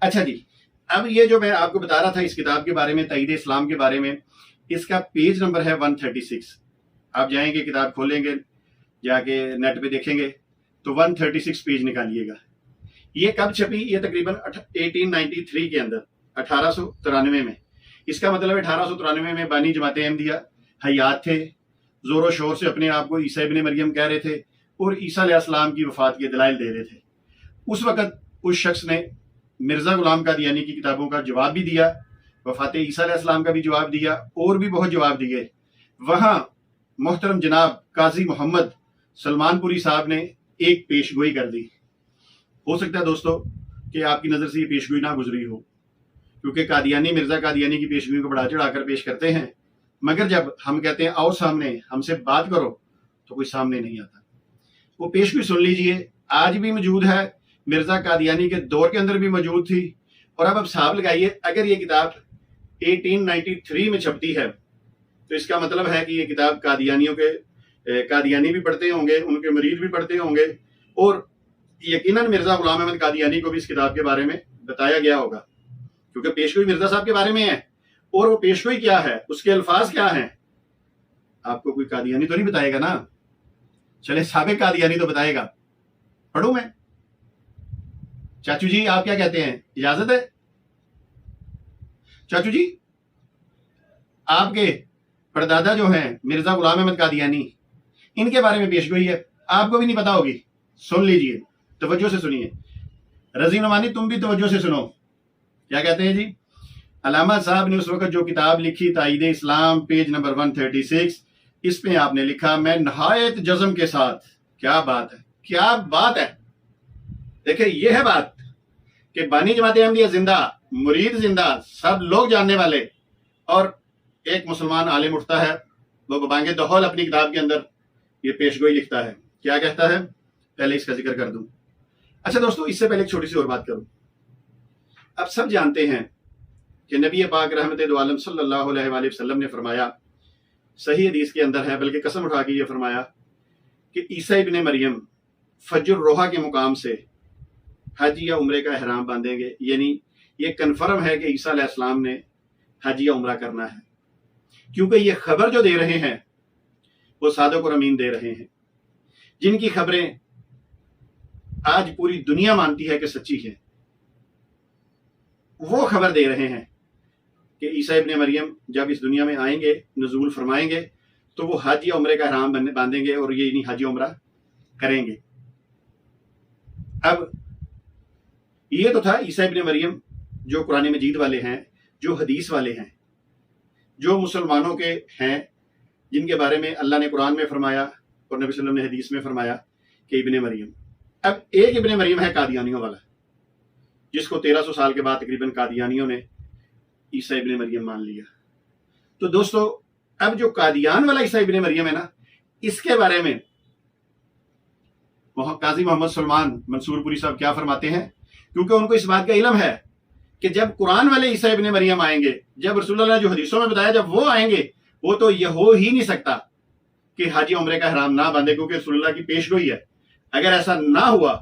اچھا جی، اب یہ جو میں آپ کو بتا رہا تھا اس کتاب کے بارے میں، تائید اسلام کے بارے میں، اس کا پیج نمبر ہے 136۔ آپ جائیں گے، کتاب کھولیں گے، جا کے نیٹ پہ دیکھیں گے تو 136 پیج نکالیے گا۔ یہ کب چھپی؟ یہ تقریباً 1893 کے اندر، 1893 میں۔ اس کا مطلب 1893 میں بانی جماعت احمدیہ حیات تھے، زور و شور سے اپنے آپ کو عیسیٰ ابن مریم کہہ رہے تھے اور عیسیٰ علیہ السلام کی وفات کے دلائل دے رہے تھے۔ اس وقت اس شخص نے مرزا غلام قادیانی کی کتابوں کا جواب بھی دیا، وفات عیسیٰ علیہ السلام کا بھی جواب دیا، اور بھی بہت جواب دیے۔ وہاں محترم جناب قاضی محمد سلمان پوری صاحب نے ایک پیشگوئی کر دی۔ ہو سکتا ہے دوستو کہ آپ کی نظر سے یہ پیشگوئی نہ گزری ہو، کیونکہ قادیانی مرزا قادیانی کی پیشگوئی کو بڑھا چڑھا کر پیش کرتے ہیں، مگر جب ہم کہتے ہیں آؤ سامنے ہم سے بات کرو تو کوئی سامنے نہیں آتا۔ وہ پیشگوئی سن لیجئے، آج بھی موجود ہے، مرزا قادیانی کے دور کے اندر بھی موجود تھی۔ اور اب حساب لگائیے، اگر یہ کتاب 1893 میں چھپتی ہے تو اس کا مطلب ہے کہ یہ کتاب قادیانی بھی پڑھتے ہوں گے، ان کے مرید بھی پڑھتے ہوں گے، اور یقیناً مرزا غلام احمد قادیانی کو بھی اس کتاب کے بارے میں بتایا گیا ہوگا، کیونکہ پیشگوئی مرزا صاحب کے بارے میں ہے۔ اور وہ پیشگوئی کیا ہے، اس کے الفاظ کیا ہیں، آپ کو کوئی قادیانی تو نہیں بتائے گا نا؟ چلے سابق قادیانی تو بتائے گا۔ پڑھوں میں؟ چاچو جی آپ کیا کہتے ہیں، اجازت ہے؟ چاچو جی، آپ کے پردادا جو ہیں مرزا غلام احمد قادیانی، ان کے بارے میں پیشگوئی ہے، آپ کو بھی نہیں پتا ہوگی۔ سن لیجئے، توجہ سے سنیے۔ رضی نعمانی تم بھی توجہ سے سنو، کیا کہتے ہیں جی؟ علامہ صاحب نے اس وقت جو کتاب لکھی تائید اسلام، پیج نمبر 136، اس پہ آپ نے لکھا، میں نہایت جزم کے ساتھ، کیا بات ہے، کیا بات ہے، دیکھیں یہ ہے بات کہ بانی جماعت احمدیہ زندہ، مرید زندہ، سب لوگ جاننے والے، اور ایک مسلمان عالم اٹھتا ہے، وہ ببانگ دہول اپنی کتاب کے اندر یہ پیشگوئی لکھتا ہے۔ کیا کہتا ہے؟ پہلے اس کا ذکر کر دوں۔ اچھا دوستو، اس سے پہلے ایک چھوٹی سی اور بات کروں۔ اب سب جانتے ہیں کہ نبی پاک رحمت دو عالم صلی اللہ علیہ وآلہ وسلم نے فرمایا، صحیح حدیث کے اندر ہے، بلکہ قسم اٹھا کے یہ فرمایا کہ عیسیٰ ابن مریم فجر روحہ کے مقام سے حج یا عمرے کا احرام باندھیں گے، یعنی یہ کنفرم ہے کہ عیسیٰ علیہ السلام نے حج یا عمرہ کرنا ہے، کیونکہ یہ خبر جو دے رہے ہیں وہ صادق اور امین دے رہے ہیں، جن کی خبریں آج پوری دنیا مانتی ہے کہ سچی ہے۔ وہ خبر دے رہے ہیں کہ عیسیٰ ابن مریم جب اس دنیا میں آئیں گے، نزول فرمائیں گے، تو وہ حج یا عمرے کا احرام باندھیں گے اور یہ حج یا عمرہ کریں گے۔ اب یہ تو تھا عیسیٰ ابن مریم جو قرآن مجید والے ہیں، جو حدیث والے ہیں، جو مسلمانوں کے ہیں، جن کے بارے میں اللہ نے قرآن میں فرمایا اور نبی صلی اللہ علیہ وسلم نے حدیث میں فرمایا کہ ابن مریم۔ اب ایک ابن مریم ہے قادیانیوں والا، جس کو 1300 سال کے بعد تقریباً قادیانیوں نے عیسیٰ ابن مریم مان لیا۔ تو دوستو، اب جو قادیان والا عیسیٰ ابن مریم ہے نا، اس کے بارے میں قاضی محمد سلمان منصور پوری صاحب کیا فرماتے ہیں، کیونکہ ان کو اس بات کا علم ہے کہ جب قرآن والے عیسیٰ ابن مریم آئیں گے، جب رسول اللہ نے جو حدیثوں میں بتایا جب وہ آئیں گے، وہ تو یہ ہو ہی نہیں سکتا کہ حج عمرے کا احرام نہ باندھے، کیونکہ رسول اللہ کی پیشگوئی ہے۔ اگر ایسا نہ ہوا،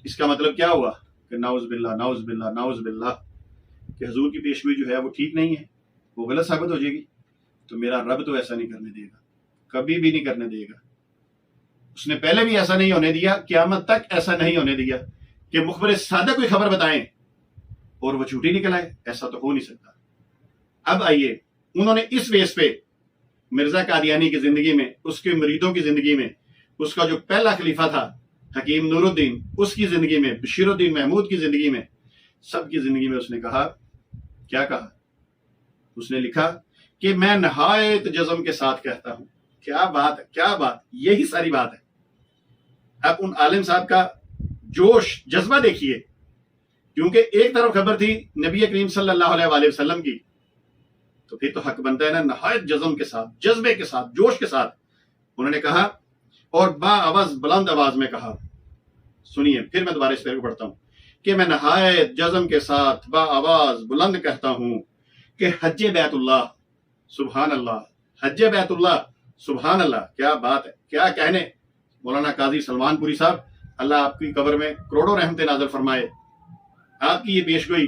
اس کا مطلب کیا ہوا کہ نعوذ باللہ نعوذ باللہ نعوذ باللہ، کہ حضور کی پیشگوئی جو ہے وہ ٹھیک نہیں ہے، وہ غلط ثابت ہو جائے گی۔ تو میرا رب تو ایسا نہیں کرنے دے گا، کبھی بھی نہیں کرنے دے گا۔ اس نے پہلے بھی ایسا نہیں ہونے دیا، قیامت تک ایسا نہیں ہونے دیا کہ مخبر صادق کوئی خبر بتائیں اور وہ جھوٹی نکل آئے، ایسا تو ہو نہیں سکتا۔ اب آئیے، انہوں نے اس بیس پہ مرزا قادیانی کی زندگی میں، اس کے مریدوں کی زندگی میں، اس کا جو پہلا خلیفہ تھا حکیم نور الدین، اس کی زندگی میں، بشیر الدین محمود کی زندگی میں، سب کی زندگی میں اس نے کہا، کیا کہا؟ اس نے لکھا کہ میں نہایت جزم کے ساتھ کہتا ہوں۔ کیا بات ہے، کیا بات، یہی ساری بات ہے۔ اب ان عالم صاحب کا جوش، جذبہ دیکھیے، کیونکہ ایک طرف خبر تھی نبی کریم صلی اللہ علیہ وآلہ وسلم کی، تو پھر تو حق بنتا ہے نا، نہایت جزم کے ساتھ، جذبے کے ساتھ، جوش کے ساتھ انہوں نے کہا، اور با آواز، بلند آواز میں کہا۔ سنیے، پھر میں دوبارہ اس پہ پڑھتا ہوں کہ میں نہایت جزم کے ساتھ با آواز بلند کہتا ہوں کہ حج بیت اللہ، سبحان اللہ، حج بیت اللہ، سبحان اللہ، کیا بات ہے، کیا کہنے۔ مولانا قاضی سلمان پوری صاحب، اللہ آپ کی قبر میں کروڑوں رحمتیں نازل فرمائے، آپ کی یہ پیشگوئی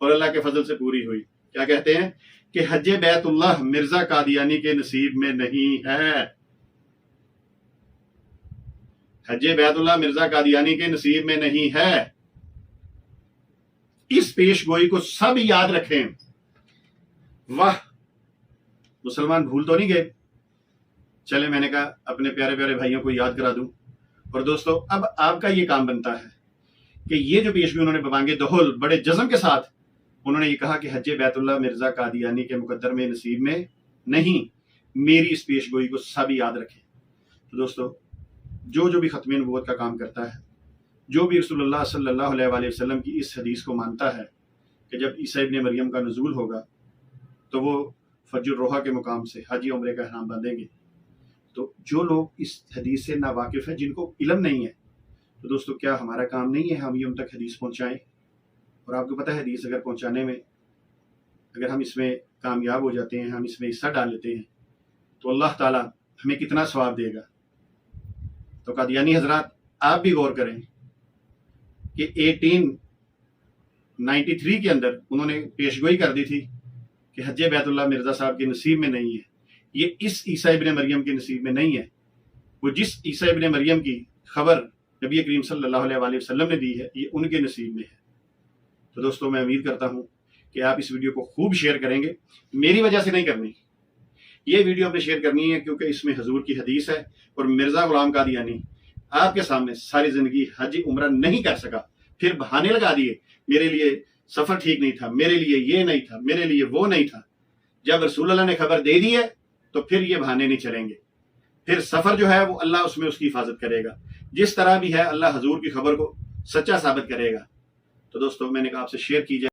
اور اللہ کے فضل سے پوری ہوئی. کیا کہتے ہیں کہ حج بیت اللہ مرزا قادیانی کے نصیب میں نہیں ہے. حج بیت اللہ مرزا قادیانی کے نصیب میں نہیں ہے. اس پیش گوئی کو سب یاد رکھیں. واہ، مسلمان بھول تو نہیں گئے؟ چلے میں نے کہا اپنے پیارے پیارے بھائیوں کو یاد کرا دوں. اور دوستو اب آپ کا یہ کام بنتا ہے کہ یہ جو پیش گوئی انہوں نے ببانگ دہل بڑے جزم کے ساتھ انہوں نے یہ کہا کہ حج بیت اللہ مرزا قادیانی کے مقدر میں نصیب میں نہیں، میری اس پیش گوئی کو سب یاد رکھیں. تو دوستو جو بھی ختم نبوت کا کام کرتا ہے، جو بھی رسول اللہ صلی اللہ علیہ وآلہ وسلم کی اس حدیث کو مانتا ہے کہ جب عیسیٰ ابن مریم کا نزول ہوگا تو وہ فجر الروحہ کے مقام سے حج عمرے کا احرام باندھیں گے. تو جو لوگ اس حدیث سے ناواقف ہیں، جن کو علم نہیں ہے، تو دوستو کیا ہمارا کام نہیں ہے ہم یہ ان تک حدیث پہنچائیں؟ اور آپ کو پتہ ہے حدیث اگر پہنچانے میں اگر ہم اس میں کامیاب ہو جاتے ہیں، ہم اس میں حصہ ڈال لیتے ہیں، تو اللہ تعالیٰ ہمیں کتنا ثواب دے گا. تو قادیانی حضرات آپ بھی غور کریں کہ 1893 کے اندر انہوں نے پیشگوئی کر دی تھی کہ حج بیت اللہ مرزا صاحب کے نصیب میں نہیں ہے. یہ اس عیسیٰ ابن مریم کے نصیب میں نہیں ہے. وہ جس عیسیٰ ابن مریم کی خبر نبی کریم صلی اللہ علیہ وآلہ وسلم نے دی ہے، یہ ان کے نصیب میں ہے. تو دوستو میں امید کرتا ہوں کہ آپ اس ویڈیو کو خوب شیئر کریں گے. میری وجہ سے نہیں کرنی، یہ ویڈیو آپ نے شیئر کرنی ہے کیونکہ اس میں حضور کی حدیث ہے. اور مرزا غلام قادیانی آپ کے سامنے ساری زندگی حج عمرہ نہیں کر سکا، پھر بہانے لگا دیے میرے لیے سفر ٹھیک نہیں تھا، میرے لیے یہ نہیں تھا، میرے لیے وہ نہیں تھا. جب رسول اللہ نے خبر دے دی ہے تو پھر یہ بہانے نہیں چلیں گے. پھر سفر جو ہے وہ اللہ اس میں اس کی حفاظت کرے گا. جس طرح بھی ہے اللہ حضور کی خبر کو سچا ثابت کرے گا. تو دوستو میں نے کہا آپ سے شیئر کی جائے.